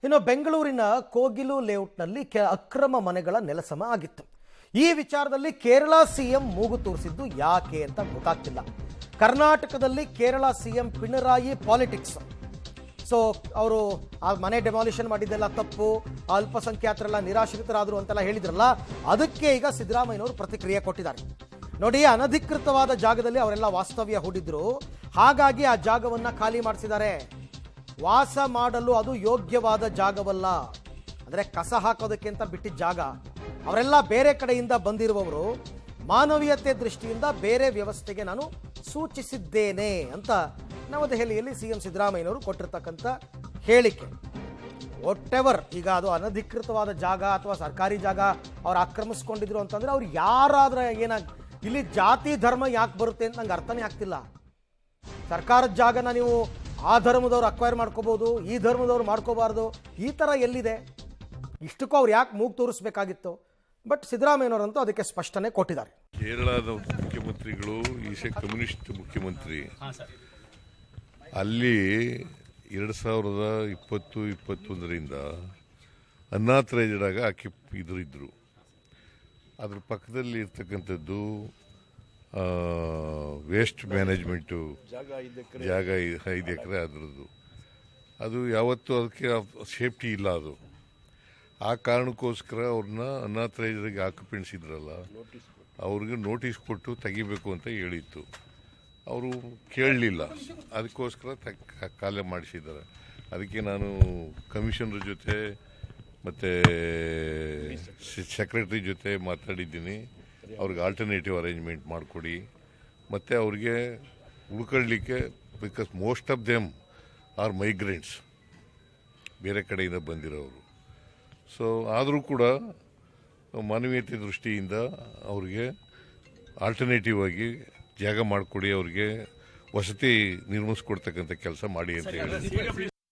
ಇನ್ನು ಬೆಂಗಳೂರಿನ ಕೋಗಿಲು ಲೇಔಟ್ನಲ್ಲಿ ಅಕ್ರಮ ಮನೆಗಳ ನೆಲಸಮ ಆಗಿತ್ತು. ಈ ವಿಚಾರದಲ್ಲಿ ಕೇರಳ ಸಿಎಂ ಮೂಗು ತೂರಿಸಿದ್ದು ಯಾಕೆ ಅಂತ ಗೊತ್ತಾಗ್ತಿಲ್ಲ. ಕರ್ನಾಟಕದಲ್ಲಿ Kerala CM Pinarayi politics. So ಅವರು ಆ ಮನೆ ಡೆಮಾಲಿಷನ್ ಮಾಡಿದ್ದೆಲ್ಲ ತಪ್ಪು, ಅಲ್ಪಸಂಖ್ಯಾತರೆಲ್ಲ ನಿರಾಶ್ರಿತರಾದರು ಅಂತೆಲ್ಲ ಹೇಳಿದ್ರಲ್ಲ, ಅದಕ್ಕೆ ಈಗ ಸಿದ್ದರಾಮಯ್ಯನವರು ಪ್ರತಿಕ್ರಿಯೆ ಕೊಟ್ಟಿದ್ದಾರೆ. ನೋಡಿ, ಅನಧಿಕೃತವಾದ ಜಾಗದಲ್ಲಿ ಅವರೆಲ್ಲ ವಾಸ್ತವ್ಯ ಹೂಡಿದ್ರು, ಹಾಗಾಗಿ ಆ ಜಾಗವನ್ನು ಖಾಲಿ ಮಾಡಿಸಿದ್ದಾರೆ. ವಾಸ ಮಾಡಲು ಅದು ಯೋಗ್ಯವಾದ ಜಾಗವಲ್ಲ, ಅಂದರೆ ಕಸ ಹಾಕೋದಕ್ಕೆ ಅಂತ ಬಿಟ್ಟಿದ್ದ ಜಾಗ. ಅವರೆಲ್ಲ ಬೇರೆ ಕಡೆಯಿಂದ ಬಂದಿರುವವರು, ಮಾನವೀಯತೆ ದೃಷ್ಟಿಯಿಂದ ಬೇರೆ ವ್ಯವಸ್ಥೆಗೆ ನಾನು ಸೂಚಿಸಿದ್ದೇನೆ ಅಂತ ನವದೆಹಲಿಯಲ್ಲಿ ಸಿಎಂ ಸಿದ್ದರಾಮಯ್ಯನವರು ಕೊಟ್ಟಿರ್ತಕ್ಕಂಥ ಹೇಳಿಕೆ. ವಾಟೆವರ್, ಈಗ ಅದು ಅನಧಿಕೃತವಾದ ಜಾಗ ಅಥವಾ ಸರ್ಕಾರಿ ಜಾಗ ಅವ್ರು ಆಕ್ರಮಿಸ್ಕೊಂಡಿದ್ರು ಅಂತಂದ್ರೆ ಅವ್ರು ಯಾರಾದ್ರೆ ಇಲ್ಲಿ ಜಾತಿ ಧರ್ಮ ಯಾಕೆ ಬರುತ್ತೆ ಅಂತ ನಂಗೆ ಅರ್ಥನೇ ಆಗ್ತಿಲ್ಲ. ಸರ್ಕಾರದ ಜಾಗನ ನೀವು ಆ ಧರ್ಮದವ್ರು ಅಕ್ವೈರ್ ಮಾಡ್ಕೋಬಹುದು, ಈ ಧರ್ಮದವ್ರು ಮಾಡ್ಕೋಬಾರ್ದು, ಈ ಥರ ಎಲ್ಲಿದೆ? ಇಷ್ಟಕ್ಕೂ ಅವ್ರು ಯಾಕೆ ಮೂಗು ತೋರಿಸ್ಬೇಕಾಗಿತ್ತು? ಬಟ್ ಸಿದ್ದರಾಮಯ್ಯನವರಂತೂ ಅದಕ್ಕೆ ಸ್ಪಷ್ಟನೆ ಕೊಟ್ಟಿದ್ದಾರೆ. ಕೇರಳದ ಮುಖ್ಯಮಂತ್ರಿಗಳು ಕಮ್ಯುನಿಸ್ಟ್ ಮುಖ್ಯಮಂತ್ರಿ, ಅಲ್ಲಿ 2020-21ರಿಂದ ಅನ್ನಾಥರೈಸ್ಡ್ ಆಗಿ ಇದ್ರು. ಅದ್ರ ಪಕ್ಕದಲ್ಲಿ ಇರ್ತಕ್ಕಂಥದ್ದು ವೇಸ್ಟ್ ಮ್ಯಾನೇಜ್ಮೆಂಟು ಜಾಗ 5 ಎಕರೆ ಅದರದ್ದು. ಅದು ಯಾವತ್ತೂ ಅದಕ್ಕೆ ಸೇಫ್ಟಿ ಇಲ್ಲ. ಅದು ಆ ಕಾರಣಕ್ಕೋಸ್ಕರ ಅವ್ರನ್ನ ಅನ್ನಾಥರೈಸ್ಡ್ಗೆ ಆಕ್ಯುಪೆನ್ಸಿದ್ರಲ್ಲ, ಅವ್ರಿಗೆ ನೋಟಿಸ್ ಕೊಟ್ಟು ತೆಗಿಬೇಕು ಅಂತ ಹೇಳಿತ್ತು. ಅವರು ಕೇಳಲಿಲ್ಲ, ಅದಕ್ಕೋಸ್ಕರ ಖಾಲಿ ಮಾಡಿಸಿದ್ದಾರೆ. ಅದಕ್ಕೆ ನಾನು ಕಮಿಷನರ್ ಜೊತೆ ಮತ್ತು ಸೆಕ್ರೆಟರಿ ಜೊತೆ ಮಾತಾಡಿದ್ದೀನಿ. ಅವ್ರಿಗೆ ಆಲ್ಟರ್ನೇಟಿವ್ ಅರೇಂಜ್ಮೆಂಟ್ ಮಾಡಿಕೊಡಿ, ಮತ್ತು ಅವ್ರಿಗೆ ಉಳ್ಕೊಳ್ಳಿಕ್ಕೆ, because most of them are migrants, ಬೇರೆ ಕಡೆಯಿಂದ ಬಂದಿರೋರು. ಸೊ ಆದರೂ ಕೂಡ ಮಾನವೀಯತೆ ದೃಷ್ಟಿಯಿಂದ ಅವ್ರಿಗೆ ಆಲ್ಟರ್ನೇಟಿವ್ ಆಗಿ ಜಾಗ ಮಾಡಿಕೊಡಿ, ಅವ್ರಿಗೆ ವಸತಿ ನಿರ್ಮಿಸ್ಕೊಡ್ತಕ್ಕಂಥ ಕೆಲಸ ಮಾಡಿ ಅಂತ ಹೇಳಿ.